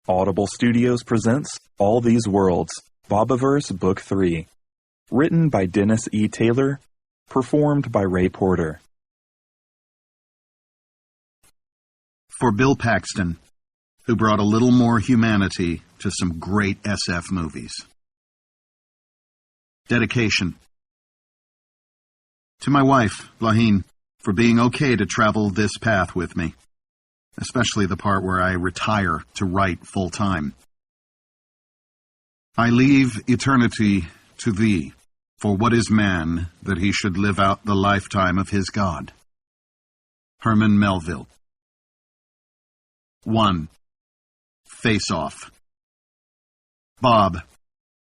Audible Studios presents All These Worlds, Bobiverse Book 3. Written by Dennis E. Taylor, performed by Ray Porter. For Bill Paxton, who brought a little more humanity to some great SF movies. Dedication. To my wife, Laheen, for being okay to travel this path with me, especially the part where I retire to write full-time. I leave eternity to thee, for what is man that he should live out the lifetime of his God? Herman Melville. 1. Face Off. Bob,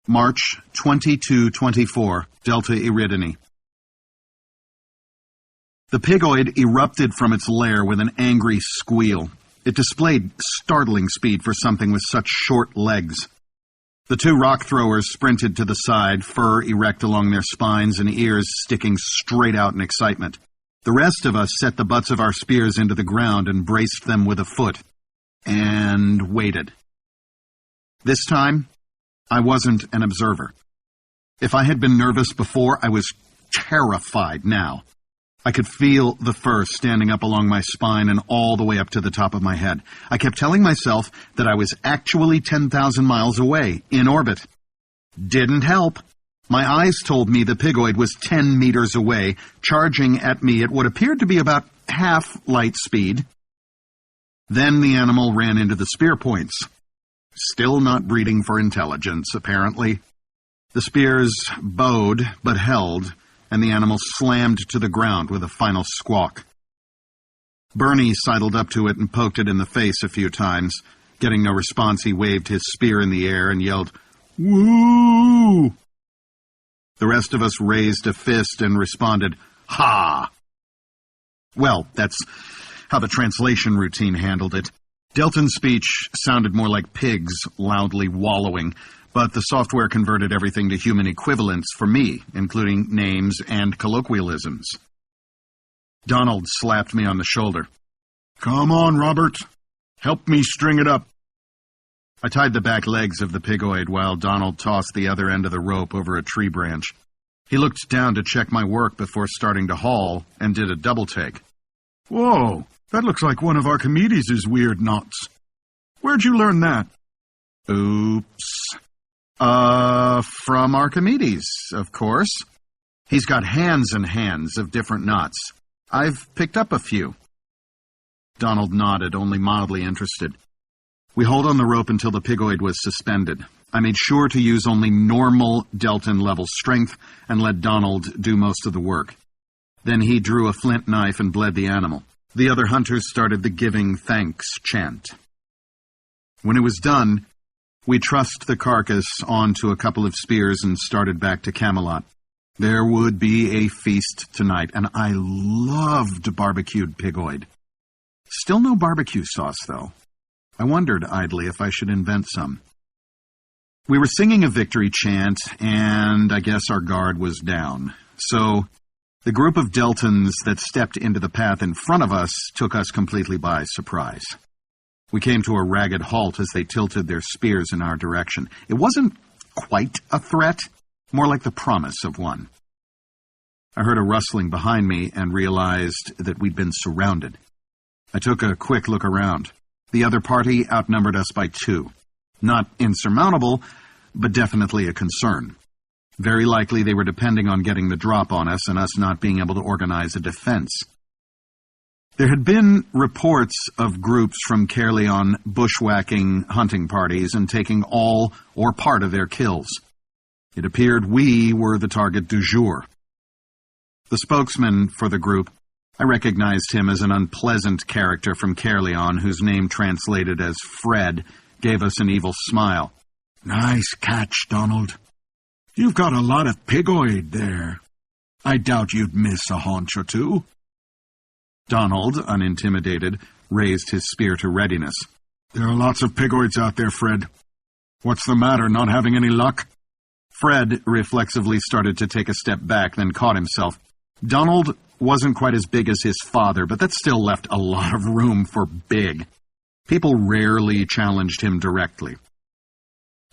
March 22-24, Delta Eridani. The pigoid erupted from its lair with an angry squeal. It displayed startling speed for something with such short legs. The two rock throwers sprinted to the side, fur erect along their spines and ears sticking straight out in excitement. The rest of us set the butts of our spears into the ground and braced them with a foot. And waited. This time, I wasn't an observer. If I had been nervous before, I was terrified now. I could feel the fur standing up along my spine and all the way up to the top of my head. I kept telling myself that I was actually 10,000 miles away, in orbit. Didn't help. My eyes told me the pigoid was 10 meters away, charging at me at what appeared to be about half light speed. Then the animal ran into the spear points. Still not breeding for intelligence, apparently. The spears bowed, but held, and the animal slammed to the ground with a final squawk. Bernie sidled up to it and poked it in the face a few times. Getting no response, he waved his spear in the air and yelled, "Woo!" The rest of us raised a fist and responded, "Ha!" Well, that's how the translation routine handled it. Delton's speech sounded more like pigs loudly wallowing, but the software converted everything to human equivalents for me, including names and colloquialisms. Donald slapped me on the shoulder. "Come on, Robert. Help me string it up." I tied the back legs of the pigoid while Donald tossed the other end of the rope over a tree branch. He looked down to check my work before starting to haul and did a double take. "Whoa, that looks like one of Archimedes' weird knots. Where'd you learn that?" "Oops. From Archimedes, of course. He's got hands and hands of different knots. I've picked up a few." Donald nodded, only mildly interested. We hauled on the rope until the pigoid was suspended. I made sure to use only normal Delton-level strength and let Donald do most of the work. Then he drew a flint knife and bled the animal. The other hunters started the giving thanks chant. When it was done, we trussed the carcass onto a couple of spears and started back to Camelot. There would be a feast tonight, and I loved barbecued pigoid. Still no barbecue sauce, though. I wondered idly if I should invent some. We were singing a victory chant, and I guess our guard was down. So the group of Deltons that stepped into the path in front of us took us completely by surprise. We came to a ragged halt as they tilted their spears in our direction. It wasn't quite a threat, more like the promise of one. I heard a rustling behind me and realized that we'd been surrounded. I took a quick look around. The other party outnumbered us by 2. Not insurmountable, but definitely a concern. Very likely they were depending on getting the drop on us and us not being able to organize a defense. There had been reports of groups from Caerleon bushwhacking hunting parties and taking all or part of their kills. It appeared we were the target du jour. The spokesman for the group, I recognized him as an unpleasant character from Caerleon whose name translated as Fred, gave us an evil smile. "Nice catch, Donald. You've got a lot of pigoid there. I doubt you'd miss a haunch or two." Donald, unintimidated, raised his spear to readiness. "There are lots of pigoids out there, Fred. What's the matter, not having any luck?" Fred reflexively started to take a step back, then caught himself. Donald wasn't quite as big as his father, but that still left a lot of room for big. People rarely challenged him directly.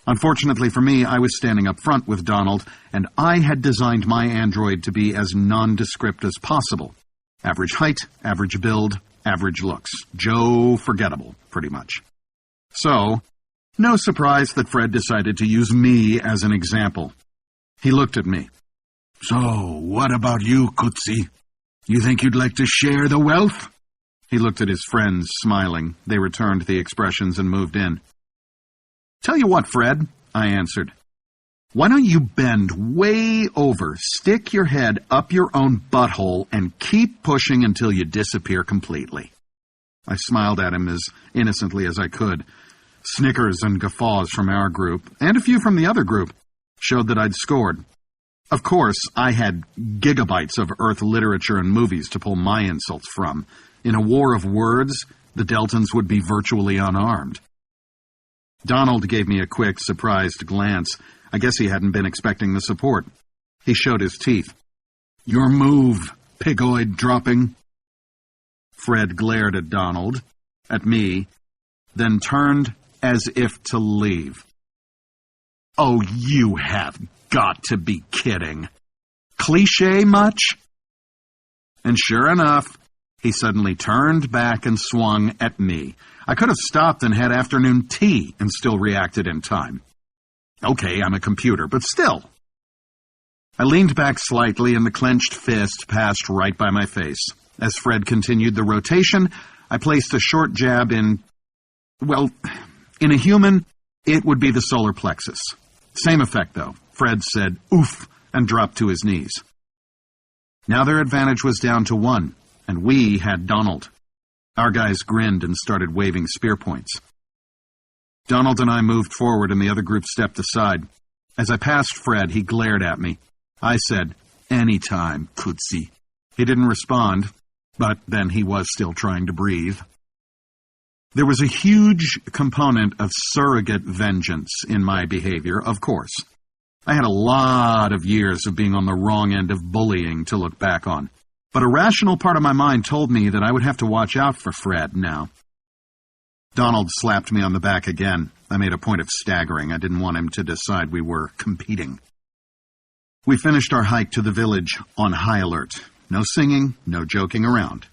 Unfortunately for me, I was standing up front with Donald, and I had designed my android to be as nondescript as possible. Average height, average build, average looks. Joe Forgettable, pretty much. So, no surprise that Fred decided to use me as an example. He looked at me. So, what about you, Kutsi? You think you'd like to share the wealth? He looked at his friends, smiling. They returned the expressions and moved in. Tell you what, Fred, I answered. Why don't you bend way over, stick your head up your own butthole, and keep pushing until you disappear completely? I smiled at him as innocently as I could. Snickers and guffaws from our group, and a few from the other group, showed that I'd scored. Of course, I had gigabytes of Earth literature and movies to pull my insults from. In a war of words, the Deltans would be virtually unarmed. Donald gave me a quick, surprised glance. I guess he hadn't been expecting the support. He showed his teeth. Your move, pigoid dropping. Fred glared at Donald, at me, then turned as if to leave. Oh, you have got to be kidding. Cliché much? And sure enough, he suddenly turned back and swung at me. I could have stopped and had afternoon tea and still reacted in time. Okay, I'm a computer, but still. I leaned back slightly and the clenched fist passed right by my face. As Fred continued the rotation, I placed a short jab in a human, it would be the solar plexus. Same effect, though. Fred said, oof, and dropped to his knees. Now their advantage was down to 1, and we had Donald. Our guys grinned and started waving spear points. Donald and I moved forward and the other group stepped aside. As I passed Fred, he glared at me. I said, anytime, Kutsi. He didn't respond, but then he was still trying to breathe. There was a huge component of surrogate vengeance in my behavior, of course. I had a lot of years of being on the wrong end of bullying to look back on. But a rational part of my mind told me that I would have to watch out for Fred now. Donald slapped me on the back again. I made a point of staggering. I didn't want him to decide we were competing. We finished our hike to the village on high alert. No singing, no joking around.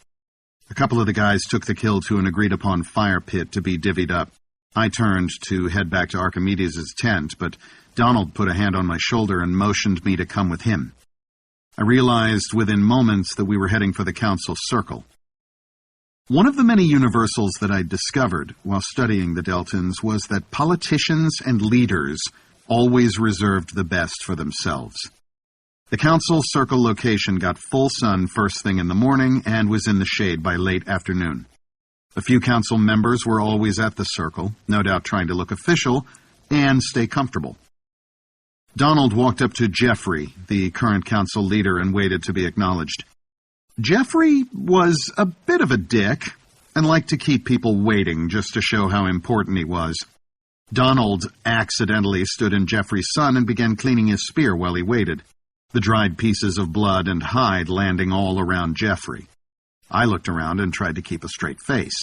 A couple of the guys took the kill to an agreed-upon fire pit to be divvied up. I turned to head back to Archimedes' tent, but Donald put a hand on my shoulder and motioned me to come with him. I realized within moments that we were heading for the council circle. One of the many universals that I'd discovered while studying the Deltans was that politicians and leaders always reserved the best for themselves. The council circle location got full sun first thing in the morning and was in the shade by late afternoon. A few council members were always at the circle, no doubt trying to look official and stay comfortable. Donald walked up to Jeffrey, the current council leader, and waited to be acknowledged. Jeffrey was a bit of a dick and liked to keep people waiting just to show how important he was. Donald accidentally stood in Jeffrey's sun and began cleaning his spear while he waited, the dried pieces of blood and hide landing all around Jeffrey. I looked around and tried to keep a straight face.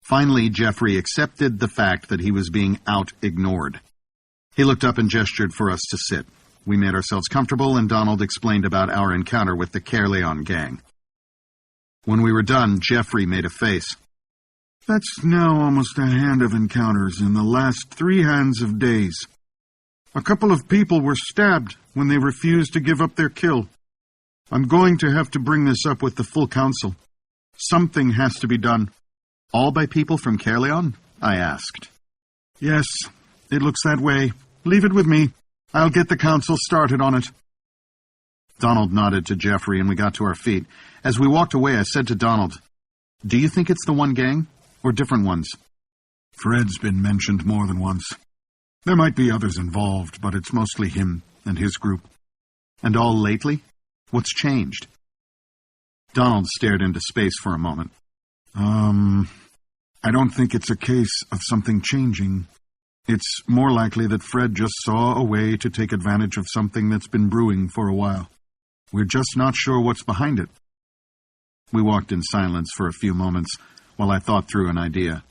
Finally, Jeffrey accepted the fact that he was being out-ignored. He looked up and gestured for us to sit. We made ourselves comfortable, and Donald explained about our encounter with the Caerleon gang. When we were done, Jeffrey made a face. That's now almost a hand of encounters in the last 3 hands of days. A couple of people were stabbed when they refused to give up their kill. I'm going to have to bring this up with the full council. Something has to be done. All by people from Caerleon? I asked. Yes, it looks that way. Leave it with me. I'll get the council started on it. Donald nodded to Jeffrey, and we got to our feet. As we walked away, I said to Donald, do you think it's the one gang, or different ones? Fred's been mentioned more than once. There might be others involved, but it's mostly him and his group. And all lately? What's changed? Donald stared into space for a moment. I don't think it's a case of something changing. It's more likely that Fred just saw a way to take advantage of something that's been brewing for a while. We're just not sure what's behind it. We walked in silence for a few moments, while I thought through an idea.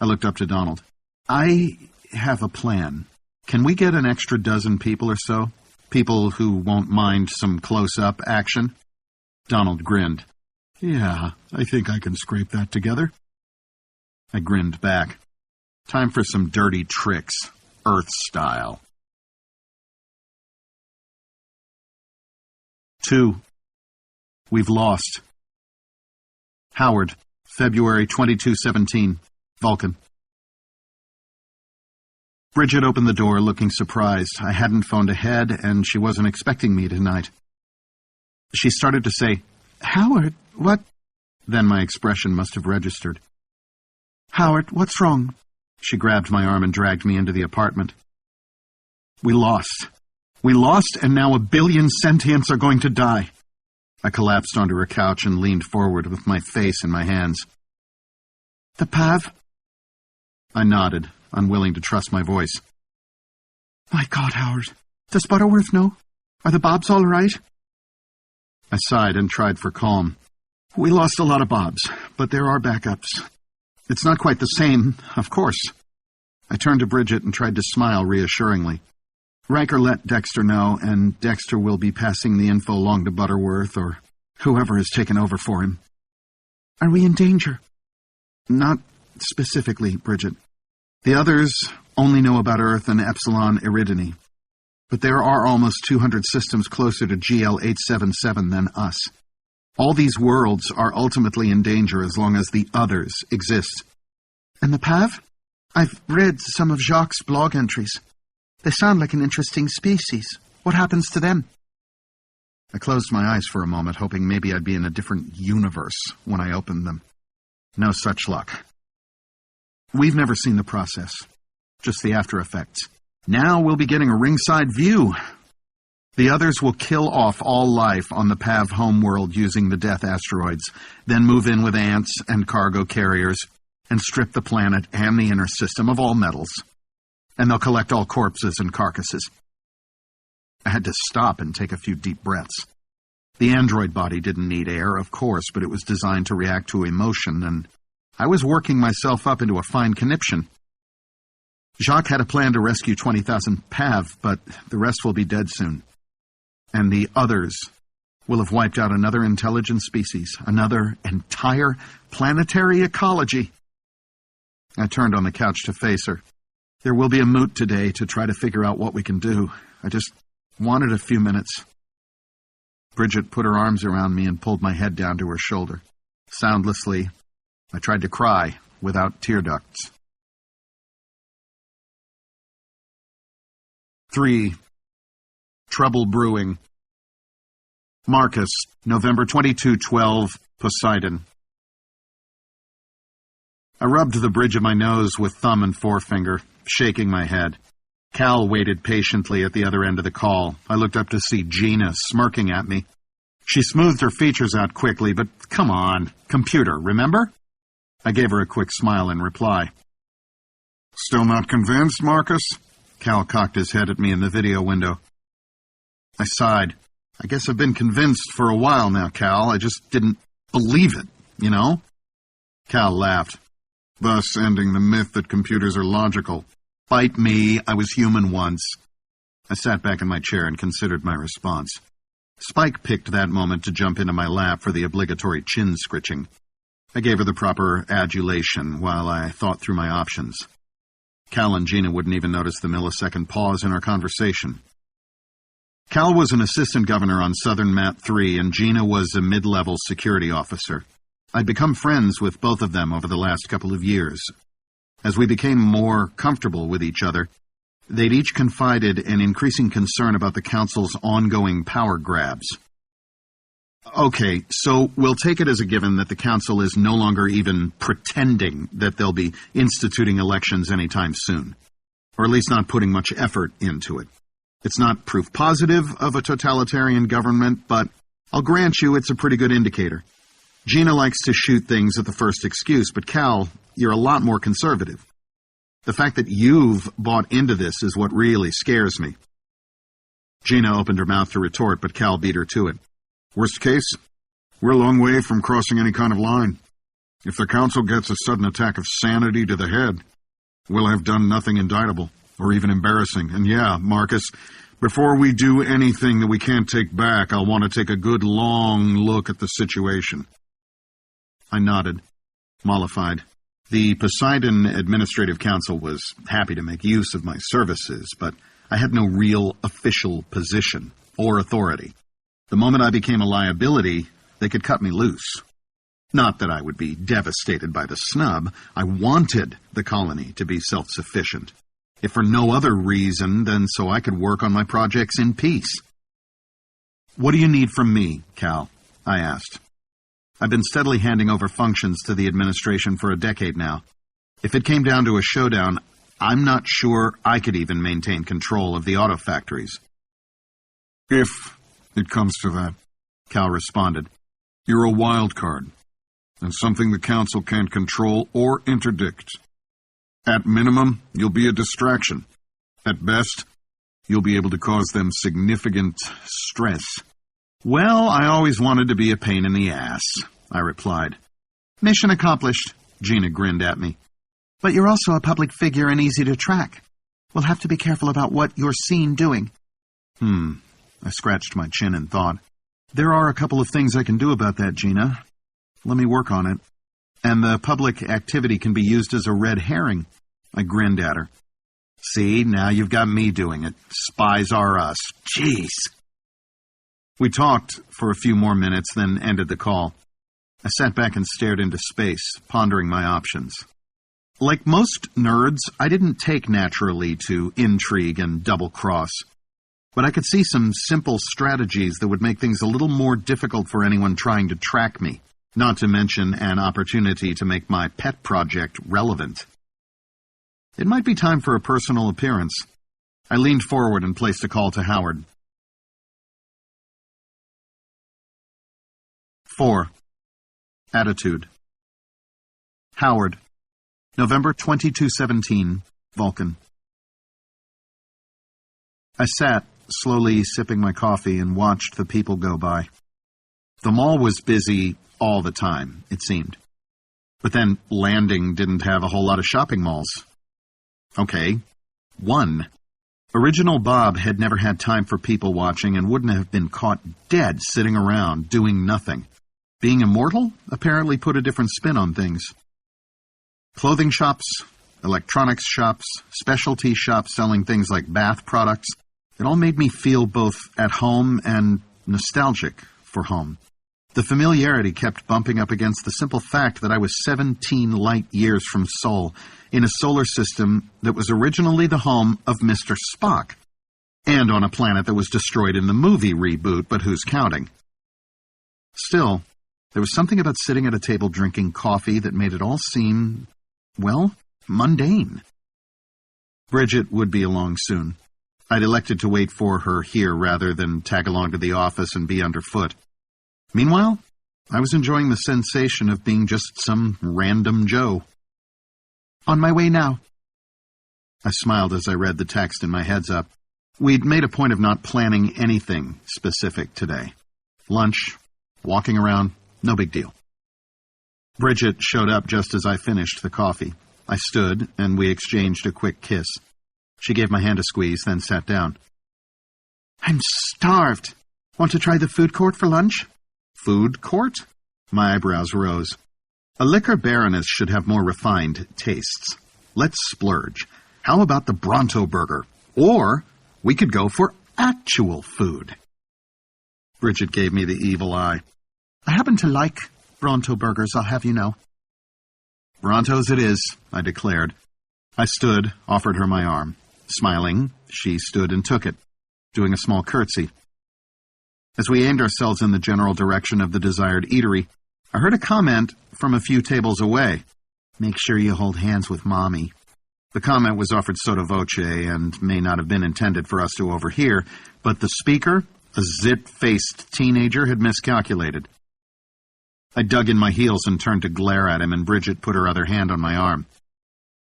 I looked up to Donald. I have a plan. Can we get an extra dozen people or so? People who won't mind some close-up action? Donald grinned. Yeah, I think I can scrape that together. I grinned back. Time for some dirty tricks, Earth style. 2. We've lost. Howard, February 2217, Vulcan. Bridget opened the door, looking surprised. I hadn't phoned ahead, and she wasn't expecting me tonight. She started to say, Howard, what? Then my expression must have registered. Howard, what's wrong? She grabbed my arm and dragged me into the apartment. We lost. We lost, and now 1 billion sentients are going to die. I collapsed onto her couch and leaned forward with my face in my hands. The PAV? I nodded, unwilling to trust my voice. My God, Howard. Does Butterworth know? Are the Bobs all right? I sighed and tried for calm. We lost a lot of Bobs, but there are backups. It's not quite the same, of course. I turned to Bridget and tried to smile reassuringly. Riker let Dexter know, and Dexter will be passing the info along to Butterworth or whoever has taken over for him. Are we in danger? Not specifically, Bridget. The others only know about Earth and Epsilon Eridani. But there are almost 200 systems closer to GL-877 than us. All these worlds are ultimately in danger as long as the others exist. And the PAV? I've read some of Jacques' blog entries. They sound like an interesting species. What happens to them? I closed my eyes for a moment, hoping maybe I'd be in a different universe when I opened them. No such luck. We've never seen the process, just the after effects. Now we'll be getting a ringside view. The others will kill off all life on the PAV homeworld using the death asteroids, then move in with ants and cargo carriers, and strip the planet and the inner system of all metals. And they'll collect all corpses and carcasses. I had to stop and take a few deep breaths. The android body didn't need air, of course, but it was designed to react to emotion, and I was working myself up into a fine conniption. Jacques had a plan to rescue 20,000 PAV, but the rest will be dead soon. And the others will have wiped out another intelligent species, another entire planetary ecology. I turned on the couch to face her. There will be a moot today to try to figure out what we can do. I just wanted a few minutes. Bridget put her arms around me and pulled my head down to her shoulder. Soundlessly, I tried to cry without tear ducts. 3. Trouble brewing. Marcus, November 2212, Poseidon. I rubbed the bridge of my nose with thumb and forefinger, shaking my head. Cal waited patiently at the other end of the call. I looked up to see Gina smirking at me. She smoothed her features out quickly, but come on, computer, remember? I gave her a quick smile in reply. Still not convinced, Marcus? Cal cocked his head at me in the video window. I sighed. I guess I've been convinced for a while now, Cal. I just didn't believe it, you know? Cal laughed. Thus ending the myth that computers are logical. Bite me, I was human once. I sat back in my chair and considered my response. Spike picked that moment to jump into my lap for the obligatory chin scritching. I gave her the proper adulation while I thought through my options. Cal and Gina wouldn't even notice the millisecond pause in our conversation. Cal was an assistant governor on Southern Mat 3, and Gina was a mid-level security officer. I'd become friends with both of them over the last couple of years. As we became more comfortable with each other, they'd each confided an increasing concern about the Council's ongoing power grabs. Okay, so we'll take it as a given that the Council is no longer even pretending that they'll be instituting elections anytime soon, or at least not putting much effort into it. It's not proof positive of a totalitarian government, but I'll grant you it's a pretty good indicator. Gina likes to shoot things at the first excuse, but Cal, you're a lot more conservative. The fact that you've bought into this is what really scares me. Gina opened her mouth to retort, but Cal beat her to it. Worst case, we're a long way from crossing any kind of line. If the council gets a sudden attack of sanity to the head, we'll have done nothing indictable, or even embarrassing. And yeah, Marcus, before we do anything that we can't take back, I'll want to take a good long look at the situation. I nodded, mollified. The Poseidon Administrative Council was happy to make use of my services, but I had no real official position or authority. The moment I became a liability, they could cut me loose. Not that I would be devastated by the snub. I wanted the colony to be self-sufficient, if for no other reason than so I could work on my projects in peace. "What do you need from me, Cal?" I asked. I've been steadily handing over functions to the administration for a decade now. If it came down to a showdown, I'm not sure I could even maintain control of the auto factories. "If it comes to that," Cal responded, "you're a wild card, and something the council can't control or interdict. At minimum, you'll be a distraction. At best, you'll be able to cause them significant stress." "Well, I always wanted to be a pain in the ass," I replied. "Mission accomplished," Gina grinned at me. "But you're also a public figure and easy to track. We'll have to be careful about what you're seen doing." I scratched my chin and thought. "There are a couple of things I can do about that, Gina. Let me work on it. And the public activity can be used as a red herring." I grinned at her. "See, now you've got me doing it. Spies are us. Jeez." We talked for a few more minutes, then ended the call. I sat back and stared into space, pondering my options. Like most nerds, I didn't take naturally to intrigue and double-cross. But I could see some simple strategies that would make things a little more difficult for anyone trying to track me, not to mention an opportunity to make my pet project relevant. It might be time for a personal appearance. I leaned forward and placed a call to Howard. 4. Attitude. Howard, November 2217, Vulcan. I sat, slowly sipping my coffee, and watched the people go by. The mall was busy all the time, it seemed. But then Landing didn't have a whole lot of shopping malls. Okay, one. Original Bob had never had time for people watching and wouldn't have been caught dead sitting around doing nothing. Being immortal apparently put a different spin on things. Clothing shops, electronics shops, specialty shops selling things like bath products, it all made me feel both at home and nostalgic for home. The familiarity kept bumping up against the simple fact that I was 17 light years from Sol, in a solar system that was originally the home of Mr. Spock, and on a planet that was destroyed in the movie reboot, but who's counting? Still, there was something about sitting at a table drinking coffee that made it all seem, well, mundane. Bridget would be along soon. I'd elected to wait for her here rather than tag along to the office and be underfoot. Meanwhile, I was enjoying the sensation of being just some random Joe. "On my way now." I smiled as I read the text in my heads-up. We'd made a point of not planning anything specific today. Lunch, walking around, no big deal. Bridget showed up just as I finished the coffee. I stood, and we exchanged a quick kiss. She gave my hand a squeeze, then sat down. "I'm starved. Want to try the food court for lunch?" "Food court?" My eyebrows rose. A liquor baroness should have more refined tastes. Let's splurge. How about the Bronto Burger? Or we could go for actual food. Bridget gave me the evil eye. "I happen to like Bronto Burgers, I'll have you know." "Bronto's it is," I declared. I stood, offered her my arm. Smiling, she stood and took it, doing a small curtsy. As we aimed ourselves in the general direction of the desired eatery, I heard a comment from a few tables away. "Make sure you hold hands with Mommy." The comment was offered sotto voce and may not have been intended for us to overhear, but the speaker, a zit-faced teenager, had miscalculated. I dug in my heels and turned to glare at him, and Bridget put her other hand on my arm.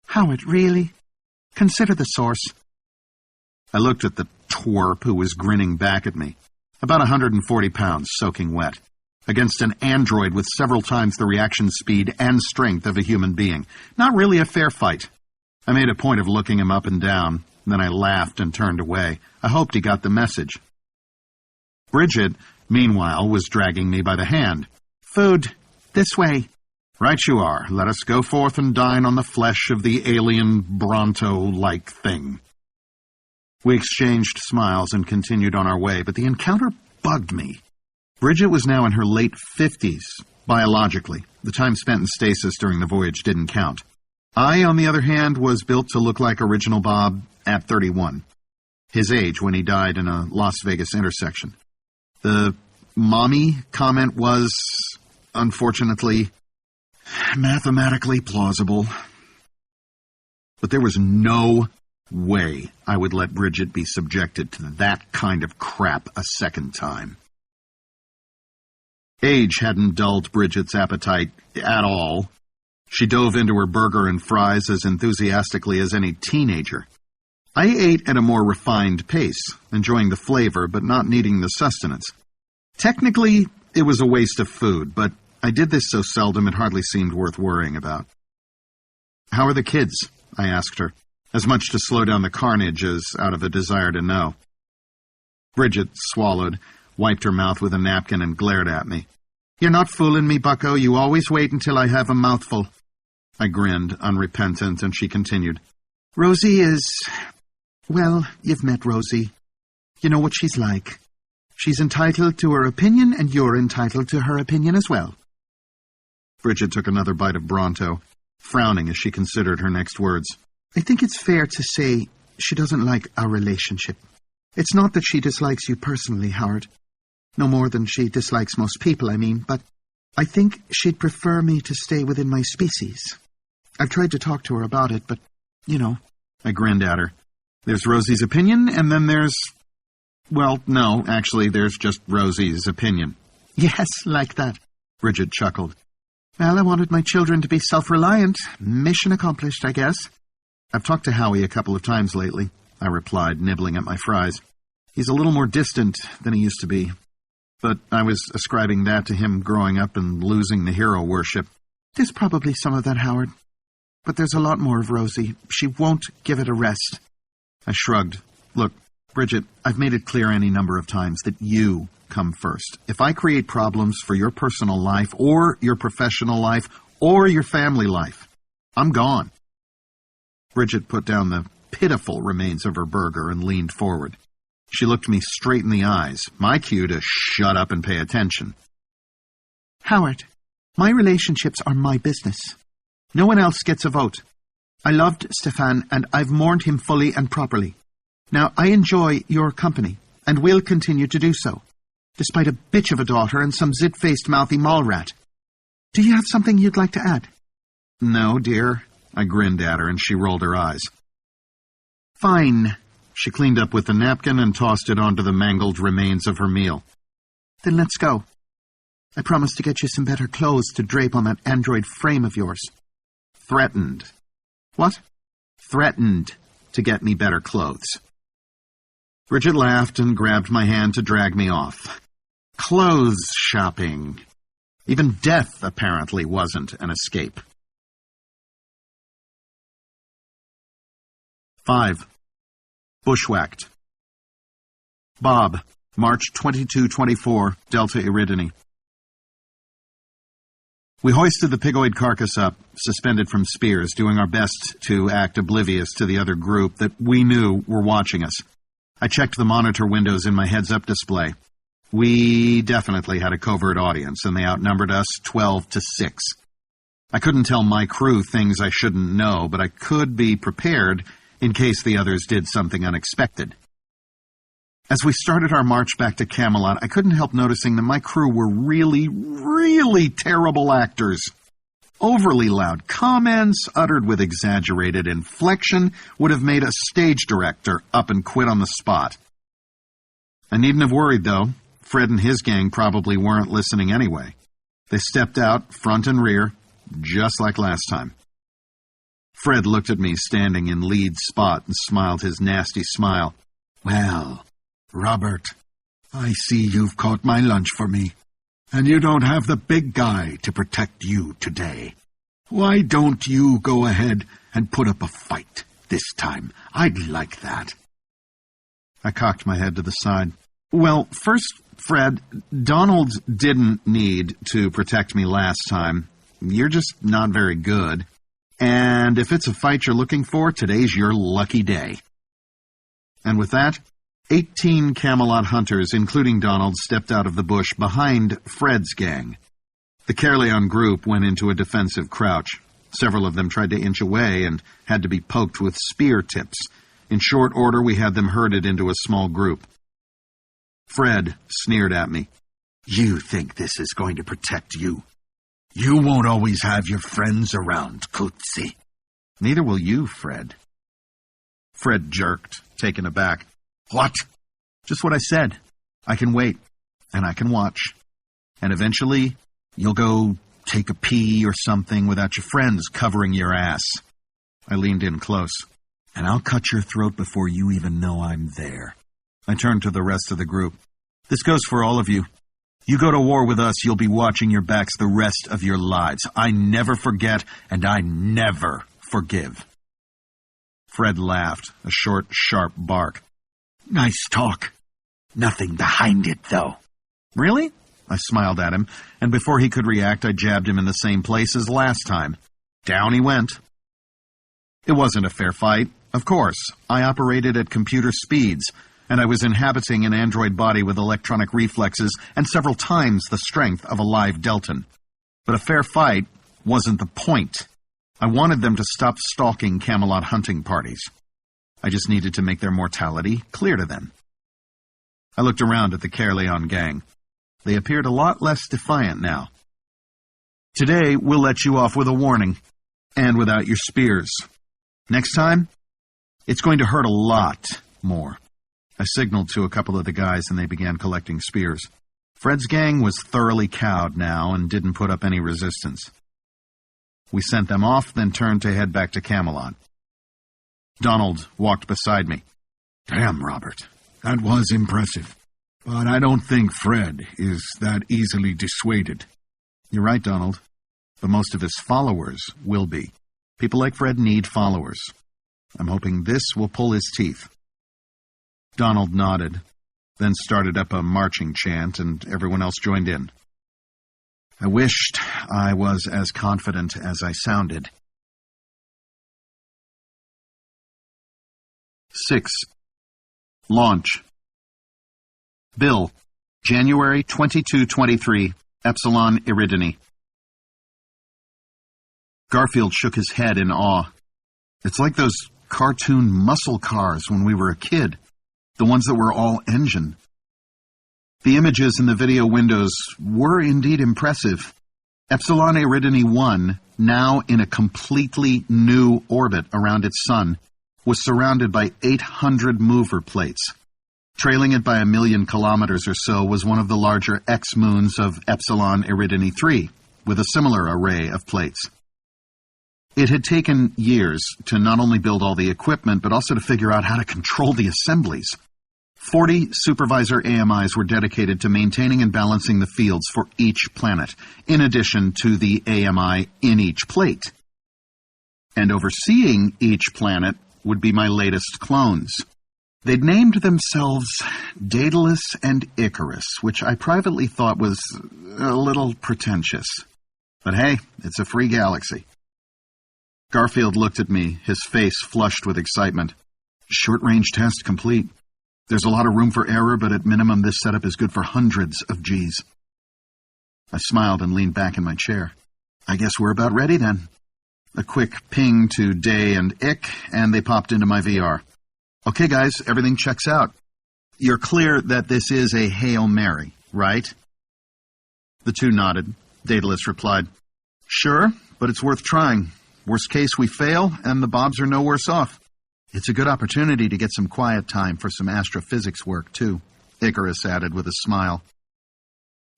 "Howard, really? Consider the source." I looked at the twerp who was grinning back at me. About 140 pounds, soaking wet. against an android with several times the reaction speed and strength of a human being. Not really a fair fight. I made a point of looking him up and down, then I laughed and turned away. I hoped he got the message. Bridget, meanwhile, was dragging me by the hand. "Food. This way." "Right you are. Let us go forth and dine on the flesh of the alien Bronto-like thing." We exchanged smiles and continued on our way, but the encounter bugged me. Bridget was now in her late 50s, biologically. The time spent in stasis during the voyage didn't count. I, on the other hand, was built to look like original Bob at 31. His age when he died in a Las Vegas intersection. The mommy comment was, unfortunately, mathematically plausible. But there was no way I would let Bridget be subjected to that kind of crap a second time. Age hadn't dulled Bridget's appetite at all. She dove into her burger and fries as enthusiastically as any teenager. I ate at a more refined pace, enjoying the flavor but not needing the sustenance. Technically, it was a waste of food, but I did this so seldom it hardly seemed worth worrying about. "How are the kids?" I asked her, as much to slow down the carnage as out of a desire to know. Bridget swallowed, wiped her mouth with a napkin, and glared at me. "You're not fooling me, bucko. You always wait until I have a mouthful." I grinned, unrepentant, and she continued. "Rosie is... Well, you've met Rosie. You know what she's like. She's entitled to her opinion, and you're entitled to her opinion as well." Bridget took another bite of Bronto, frowning as she considered her next words. "I think it's fair to say she doesn't like our relationship. It's not that she dislikes you personally, Howard. No more than she dislikes most people, I mean, but I think she'd prefer me to stay within my species. I've tried to talk to her about it, but, you know." I grinned at her. "There's Rosie's opinion, and then there's... Well, no, actually, there's just Rosie's opinion." "Yes, like that," Bridget chuckled. "Well, I wanted my children to be self-reliant. Mission accomplished, I guess." "I've talked to Howie a couple of times lately," I replied, nibbling at my fries. "He's a little more distant than he used to be. But I was ascribing that to him growing up and losing the hero worship." "There's probably some of that, Howard. But there's a lot more of Rosie. She won't give it a rest." I shrugged. "Look, Bridget, I've made it clear any number of times that you come first. If I create problems for your personal life, or your professional life, or your family life, I'm gone." Bridget put down the pitiful remains of her burger and leaned forward. She looked me straight in the eyes, my cue to shut up and pay attention. "Howard, my relationships are my business. No one else gets a vote. I loved Stefan, and I've mourned him fully and properly. Now, I enjoy your company, and will continue to do so, despite a bitch of a daughter and some zit-faced mouthy mall rat. Do you have something you'd like to add?" "No, dear." I grinned at her, and she rolled her eyes. "Fine." She cleaned up with the napkin and tossed it onto the mangled remains of her meal. "Then let's go. I promise to get you some better clothes to drape on that android frame of yours." Threatened. What? Threatened to get me better clothes. Bridget laughed and grabbed my hand to drag me off. Clothes shopping. Even death, apparently, wasn't an escape. 5. Bushwhacked. Bob, March 22-24, Delta Iridini. We hoisted the pigoid carcass up, suspended from spears, doing our best to act oblivious to the other group that we knew were watching us. I checked the monitor windows in my heads-up display. We definitely had a covert audience, and they outnumbered us 12-6. I couldn't tell my crew things I shouldn't know, but I could be prepared in case the others did something unexpected. As we started our march back to Camelot, I couldn't help noticing that my crew were really terrible actors. Overly loud comments, uttered with exaggerated inflection, would have made a stage director up and quit on the spot. I needn't have worried, though. Fred and his gang probably weren't listening anyway. They stepped out, front and rear, just like last time. Fred looked at me standing in lead spot and smiled his nasty smile. "Well, Robert, I see you've caught my lunch for me. And you don't have the big guy to protect you today. Why don't you go ahead and put up a fight this time? I'd like that. I cocked my head to the side. Well, first, Fred, Donald didn't need to protect me last time. You're just not very good. And if it's a fight you're looking for, today's your lucky day. And with that, 18 Camelot hunters, including Donald, stepped out of the bush behind Fred's gang. The Caerleon group went into a defensive crouch. Several of them tried to inch away and had to be poked with spear tips. In short order, we had them herded into a small group. Fred sneered at me. You think this is going to protect you? You won't always have your friends around, Coetzee. Neither will you, Fred. Fred jerked, taken aback. What? Just what I said. I can wait, and I can watch. And eventually, you'll go take a pee or something without your friends covering your ass. I leaned in close. And I'll cut your throat before you even know I'm there. I turned to the rest of the group. This goes for all of you. You go to war with us, you'll be watching your backs the rest of your lives. I never forget, and I never forgive. Fred laughed, a short, sharp bark. Nice talk. Nothing behind it, though. Really? I smiled at him, and before he could react, I jabbed him in the same place as last time. Down he went. It wasn't a fair fight. Of course, I operated at computer speeds, and I was inhabiting an android body with electronic reflexes and several times the strength of a live Deltan. But a fair fight wasn't the point. I wanted them to stop stalking Camelot hunting parties. I just needed to make their mortality clear to them. I looked around at the Caerleon gang. They appeared a lot less defiant now. Today, we'll let you off with a warning, and without your spears. Next time, it's going to hurt a lot more. I signaled to a couple of the guys, and they began collecting spears. Fred's gang was thoroughly cowed now and didn't put up any resistance. We sent them off, then turned to head back to Camelot. Donald walked beside me. Damn, Robert. That was impressive. But I don't think Fred is that easily dissuaded. You're right, Donald. But most of his followers will be. People like Fred need followers. I'm hoping this will pull his teeth. Donald nodded, then started up a marching chant, and everyone else joined in. I wished I was as confident as I sounded. 6. Launch. Bill, January 22-23, Epsilon Eridani. Garfield shook his head in awe. It's like those cartoon muscle cars when we were a kid, the ones that were all engine. The images in the video windows were indeed impressive. Epsilon Eridani 1, now in a completely new orbit around its sun, was surrounded by 800 mover plates. Trailing it by 1,000,000 kilometers or so was one of the larger X-moons of Epsilon Eridani 3, with a similar array of plates. It had taken years to not only build all the equipment, but also to figure out how to control the assemblies. 40 supervisor AMIs were dedicated to maintaining and balancing the fields for each planet, in addition to the AMI in each plate. And overseeing each planet would be my latest clones. They'd named themselves Daedalus and Icarus, which I privately thought was a little pretentious. But hey, it's a free galaxy. Garfield looked at me, his face flushed with excitement. Short-range test complete. There's a lot of room for error, but at minimum this setup is good for hundreds of Gs. I smiled and leaned back in my chair. I guess we're about ready then. A quick ping to Day and Ick, and they popped into my VR. Okay, guys, everything checks out. You're clear that this is a Hail Mary, right? The two nodded. Daedalus replied, Sure, but it's worth trying. Worst case, we fail, and the Bobs are no worse off. It's a good opportunity to get some quiet time for some astrophysics work, too, Icarus added with a smile.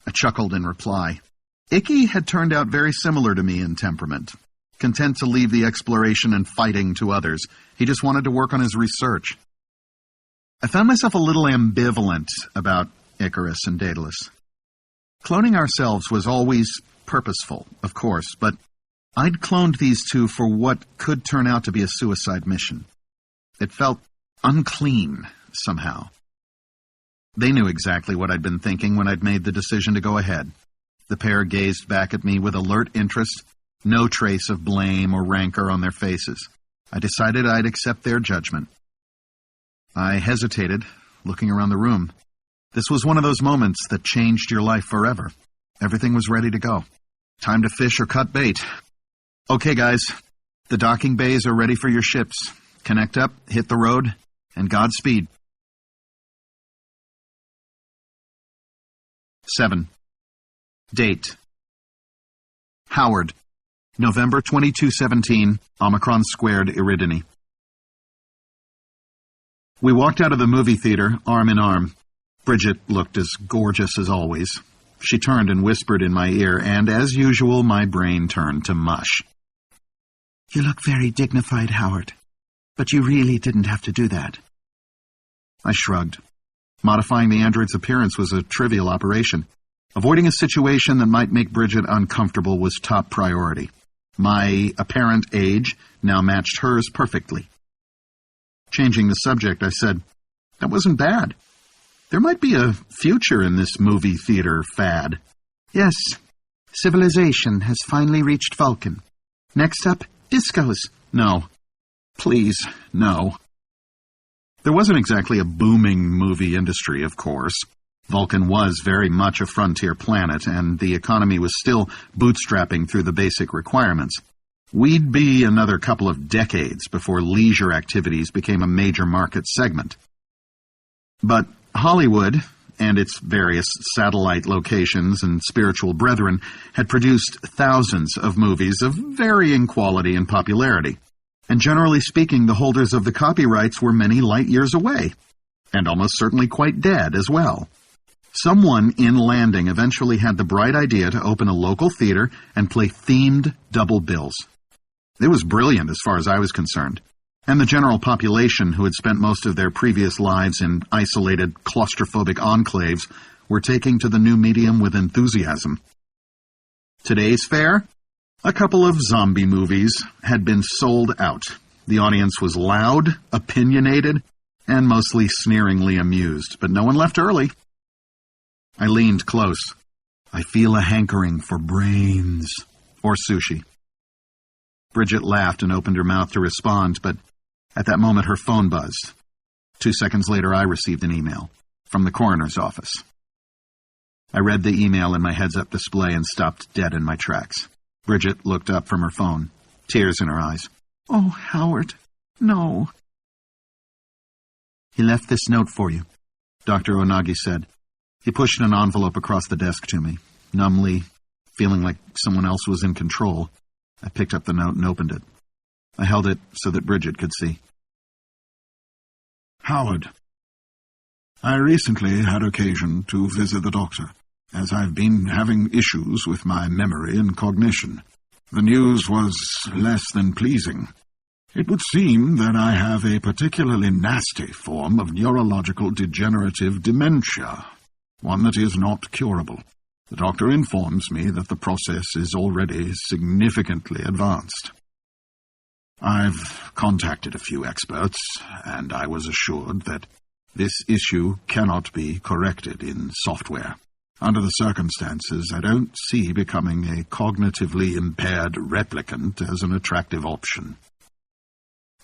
I chuckled in reply. Icky had turned out very similar to me in temperament. Content to leave the exploration and fighting to others, he just wanted to work on his research. I found myself a little ambivalent about Icarus and Daedalus. Cloning ourselves was always purposeful, of course, but I'd cloned these two for what could turn out to be a suicide mission. It felt unclean, somehow. They knew exactly what I'd been thinking when I'd made the decision to go ahead. The pair gazed back at me with alert interest, no trace of blame or rancor on their faces. I decided I'd accept their judgment. I hesitated, looking around the room. This was one of those moments that changed your life forever. Everything was ready to go. Time to fish or cut bait. Okay, guys, the docking bays are ready for your ships. Connect up, hit the road, and Godspeed. 7. Date. Howard, November 2217, Omicron Squared, Eridani. We walked out of the movie theater, arm in arm. Bridget looked as gorgeous as always. She turned and whispered in my ear, and as usual, my brain turned to mush. You look very dignified, Howard. But you really didn't have to do that. I shrugged. Modifying the android's appearance was a trivial operation. Avoiding a situation that might make Bridget uncomfortable was top priority. My apparent age now matched hers perfectly. Changing the subject, I said, "That wasn't bad. There might be a future in this movie theater fad." Yes, civilization has finally reached Vulcan. Next up, discos. No. Please, no. There wasn't exactly a booming movie industry, of course. Vulcan was very much a frontier planet, and the economy was still bootstrapping through the basic requirements. We'd be another couple of decades before leisure activities became a major market segment. But Hollywood, and its various satellite locations and spiritual brethren, had produced thousands of movies of varying quality and popularity. And generally speaking, the holders of the copyrights were many light years away, and almost certainly quite dead as well. Someone in Landing eventually had the bright idea to open a local theater and play themed double bills. It was brilliant as far as I was concerned, and the general population, who had spent most of their previous lives in isolated, claustrophobic enclaves, were taking to the new medium with enthusiasm. Today's fare? A couple of zombie movies had been sold out. The audience was loud, opinionated, and mostly sneeringly amused, but no one left early. I leaned close. I feel a hankering for brains or sushi. Bridget laughed and opened her mouth to respond, but at that moment her phone buzzed. 2 seconds later, I received an email from the coroner's office. I read the email in my heads-up display and stopped dead in my tracks. Bridget looked up from her phone, tears in her eyes. "Oh, Howard, no." "He left this note for you," Dr. Onagi said. He pushed an envelope across the desk to me. Numbly, feeling like someone else was in control, I picked up the note and opened it. I held it so that Bridget could see. Howard, I recently had occasion to visit the doctor, as I've been having issues with my memory and cognition. The news was less than pleasing. It would seem that I have a particularly nasty form of neurological degenerative dementia, one that is not curable. The doctor informs me that the process is already significantly advanced. I've contacted a few experts, and I was assured that this issue cannot be corrected in software. Under the circumstances, I don't see becoming a cognitively impaired replicant as an attractive option.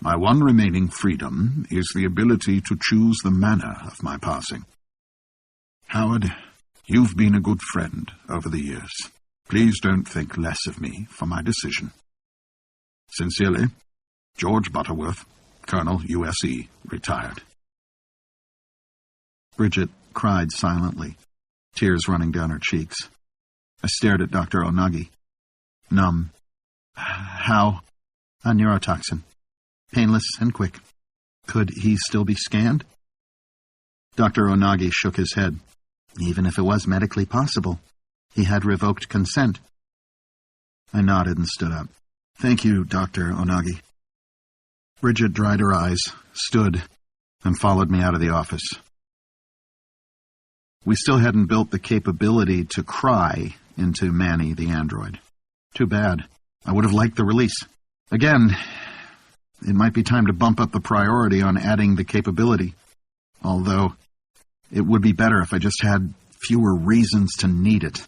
My one remaining freedom is the ability to choose the manner of my passing. Howard, you've been a good friend over the years. Please don't think less of me for my decision. Sincerely, George Butterworth, Colonel USE, retired. Bridget cried silently, tears running down her cheeks. I stared at Dr. Onagi, numb. How? A neurotoxin. Painless and quick. Could he still be scanned? Dr. Onagi shook his head. Even if it was medically possible, he had revoked consent. I nodded and stood up. Thank you, Dr. Onagi. Bridget dried her eyes, stood, and followed me out of the office. We still hadn't built the capability to cry into Manny the android. Too bad. I would have liked the release. Again, it might be time to bump up the priority on adding the capability. Although, it would be better if I just had fewer reasons to need it.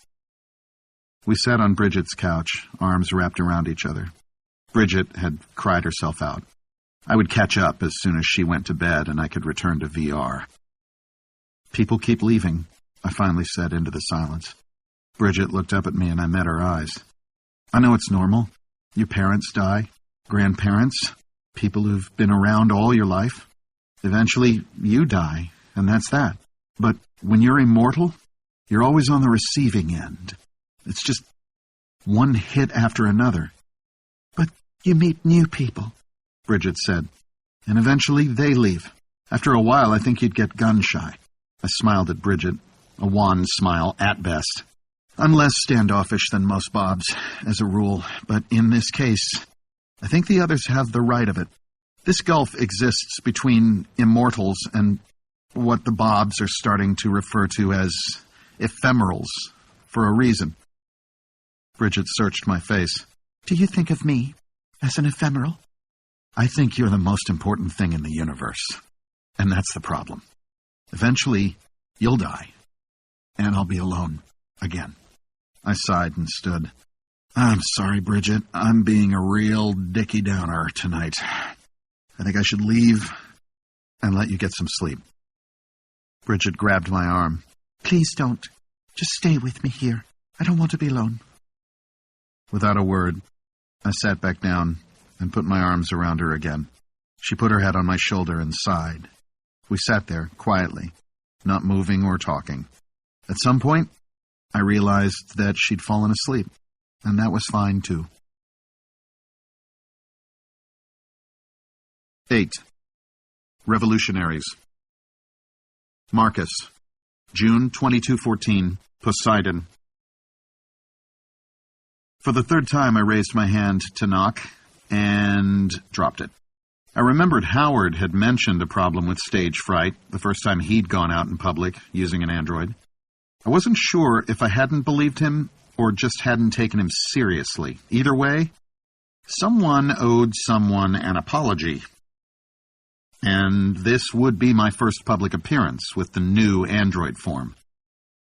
We sat on Bridget's couch, arms wrapped around each other. Bridget had cried herself out. I would catch up as soon as she went to bed and I could return to VR. People keep leaving, I finally said into the silence. Bridget looked up at me and I met her eyes. I know it's normal. Your parents die, grandparents, people who've been around all your life. Eventually, you die, and that's that. But when you're immortal, you're always on the receiving end. It's just one hit after another. But you meet new people, Bridget said, and eventually they leave. After a while, I think you'd get gun-shy. I smiled at Bridget, a wan smile at best. I'm less standoffish than most Bobs, as a rule, but in this case, I think the others have the right of it. This gulf exists between immortals and what the Bobs are starting to refer to as ephemerals, for a reason. Bridget searched my face. Do you think of me as an ephemeral? I think you're the most important thing in the universe, and that's the problem. Eventually, you'll die, and I'll be alone again. I sighed and stood. I'm sorry, Bridget. I'm being a real Dickie Downer tonight. I think I should leave and let you get some sleep. Bridget grabbed my arm. Please don't. Just stay with me here. I don't want to be alone. Without a word, I sat back down and put my arms around her again. She put her head on my shoulder and sighed. We sat there quietly, not moving or talking. At some point, I realized that she'd fallen asleep, and that was fine, too. 8. Revolutionaries. Marcus, June 2214, Poseidon. For the third time, I raised my hand to knock and dropped it. I remembered Howard had mentioned a problem with stage fright the first time he'd gone out in public using an android. I wasn't sure if I hadn't believed him or just hadn't taken him seriously. Either way, someone owed someone an apology. And this would be my first public appearance with the new android form.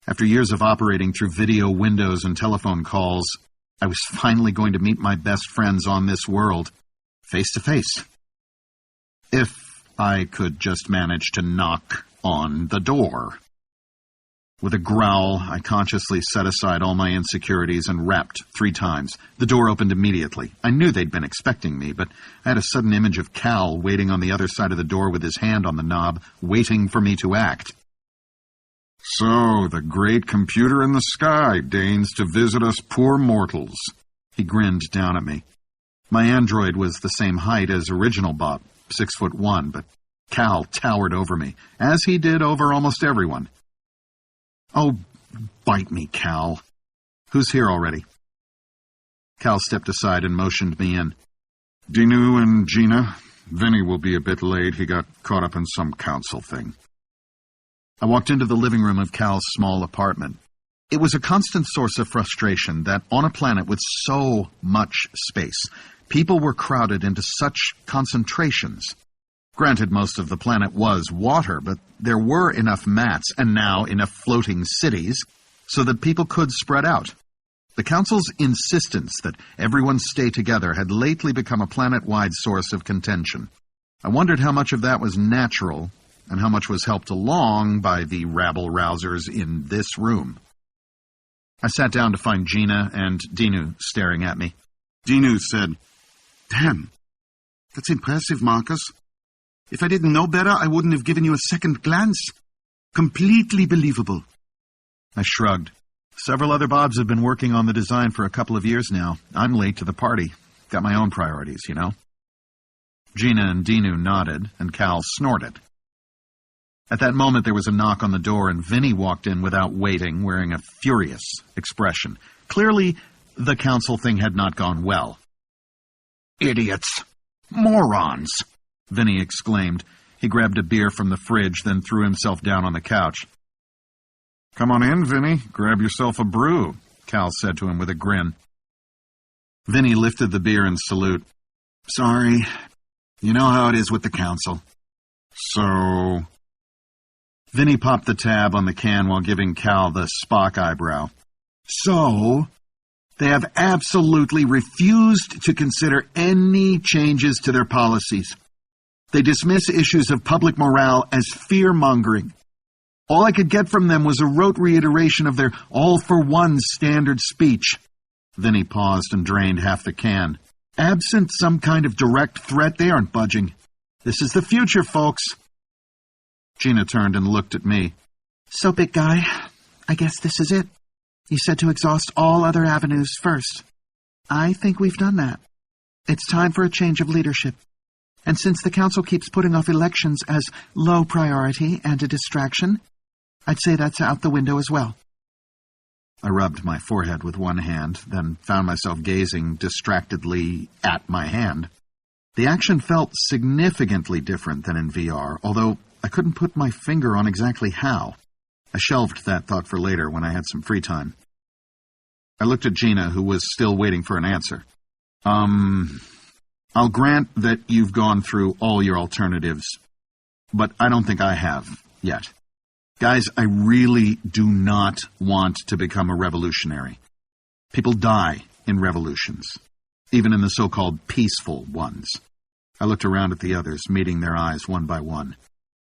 After years of operating through video windows and telephone calls, I was finally going to meet my best friends on this world, face to face. If I could just manage to knock on the door. With a growl, I consciously set aside all my insecurities and rapped 3 times. The door opened immediately. I knew they'd been expecting me, but I had a sudden image of Cal waiting on the other side of the door with his hand on the knob, waiting for me to act. So, the great computer in the sky deigns to visit us poor mortals. He grinned down at me. My android was the same height as original Bob, 6'1", but Cal towered over me, as he did over almost everyone. Oh, bite me, Cal. Who's here already? Cal stepped aside and motioned me in. Dinu and Gina. Vinny will be a bit late. He got caught up in some council thing. I walked into the living room of Cal's small apartment. It was a constant source of frustration that on a planet with so much space, people were crowded into such concentrations. Granted, most of the planet was water, but there were enough mats and now enough floating cities so that people could spread out. The Council's insistence that everyone stay together had lately become a planet-wide source of contention. I wondered how much of that was natural and how much was helped along by the rabble-rousers in this room. I sat down to find Gina and Dinu staring at me. Dinu said, "Damn, that's impressive, Marcus. If I didn't know better, I wouldn't have given you a second glance. Completely believable." I shrugged. Several other Bobs have been working on the design for a couple of years now. I'm late to the party. Got my own priorities, you know. Gina and Dinu nodded, and Cal snorted. At that moment, there was a knock on the door, and Vinny walked in without waiting, wearing a furious expression. Clearly, the council thing had not gone well. "Idiots! Morons!" Vinny exclaimed. He grabbed a beer from the fridge, then threw himself down on the couch. Come on in, Vinny. Grab yourself a brew, Cal said to him with a grin. Vinny lifted the beer in salute. Sorry. You know how it is with the council. So... Vinny popped the tab on the can while giving Cal the Spock eyebrow. So, they have absolutely refused to consider any changes to their policies. They dismiss issues of public morale as fear-mongering. All I could get from them was a rote reiteration of their all-for-one standard speech. Vinny paused and drained half the can. Absent some kind of direct threat, they aren't budging. This is the future, folks. Gina turned and looked at me. So, big guy, I guess this is it. You said to exhaust all other avenues first. I think we've done that. It's time for a change of leadership. And since the council keeps putting off elections as low priority and a distraction, I'd say that's out the window as well. I rubbed my forehead with one hand, then found myself gazing distractedly at my hand. The action felt significantly different than in VR, although I couldn't put my finger on exactly how. I shelved that thought for later when I had some free time. I looked at Gina, who was still waiting for an answer. I'll grant that you've gone through all your alternatives, but I don't think I have yet. Guys, I really do not want to become a revolutionary. People die in revolutions, even in the so-called peaceful ones. I looked around at the others, meeting their eyes one by one.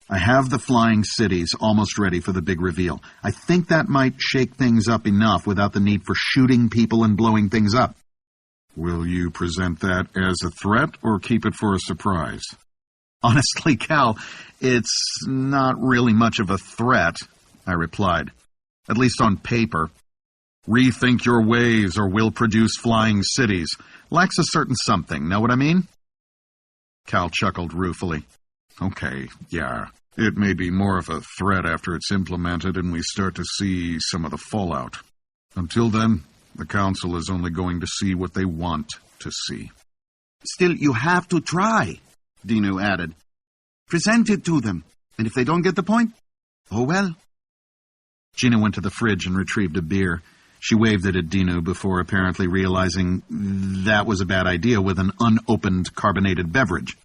I have the flying cities almost ready for the big reveal. I think that might shake things up enough without the need for shooting people and blowing things up. Will you present that as a threat or keep it for a surprise? Honestly, Cal, it's not really much of a threat, I replied. At least on paper. Rethink your ways or we'll produce flying cities. Lacks a certain something, know what I mean? Cal chuckled ruefully. Okay, yeah. It may be more of a threat after it's implemented and we start to see some of the fallout. Until then, the council is only going to see what they want to see. Still, you have to try, Dinu added. Present it to them, and if they don't get the point, oh well. Gina went to the fridge and retrieved a beer. She waved it at Dinu before apparently realizing that was a bad idea with an unopened carbonated beverage.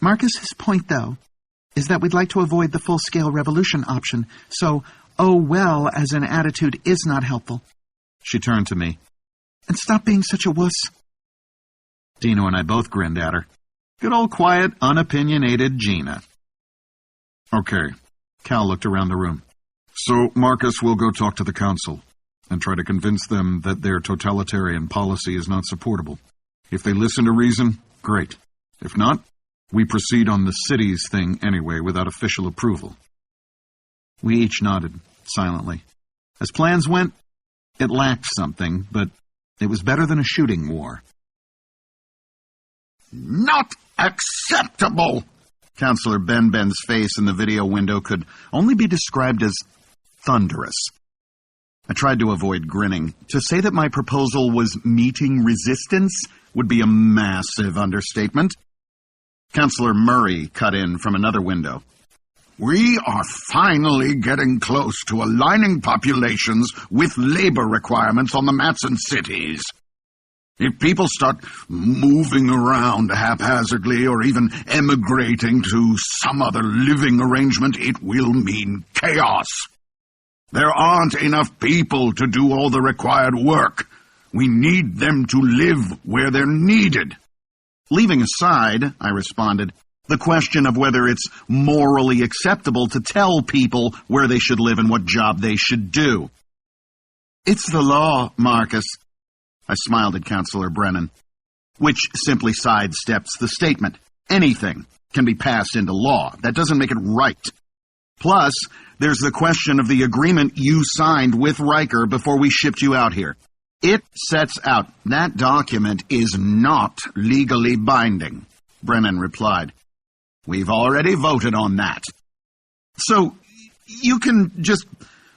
Marcus's point, though, is that we'd like to avoid the full-scale revolution option, so, oh well as an attitude is not helpful. She turned to me. And stop being such a wuss. Dino and I both grinned at her. Good old quiet, unopinionated Gina. Okay. Cal looked around the room. So, Marcus will go talk to the council and try to convince them that their totalitarian policy is not supportable. If they listen to reason, great. If not, we proceed on the cities thing anyway without official approval. We each nodded, silently. As plans went, it lacked something, but it was better than a shooting war. Not acceptable! Counselor Ben's face in the video window could only be described as thunderous. I tried to avoid grinning. To say that my proposal was meeting resistance would be a massive understatement. Counselor Murray cut in from another window. We are finally getting close to aligning populations with labor requirements on the Matson cities. If people start moving around haphazardly or even emigrating to some other living arrangement, it will mean chaos. There aren't enough people to do all the required work. We need them to live where they're needed. Leaving aside, I responded, the question of whether it's morally acceptable to tell people where they should live and what job they should do. It's the law, Marcus. I smiled at Counselor Brennan, which simply sidesteps the statement. Anything can be passed into law. That doesn't make it right. Plus, there's the question of the agreement you signed with Riker before we shipped you out here. It sets out that document is not legally binding, Brennan replied. We've already voted on that. So, you can just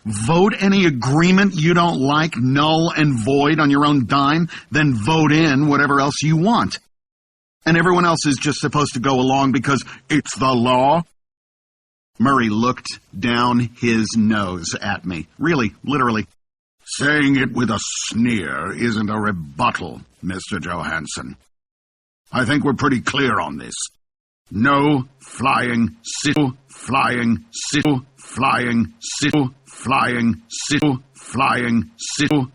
vote any agreement you don't like null and void on your own dime, then vote in whatever else you want. And everyone else is just supposed to go along because it's the law? Murray looked down his nose at me. Really, literally. Saying it with a sneer isn't a rebuttal, Mr. Johansson. I think we're pretty clear on this. No flying, flying, flying, flying, flying,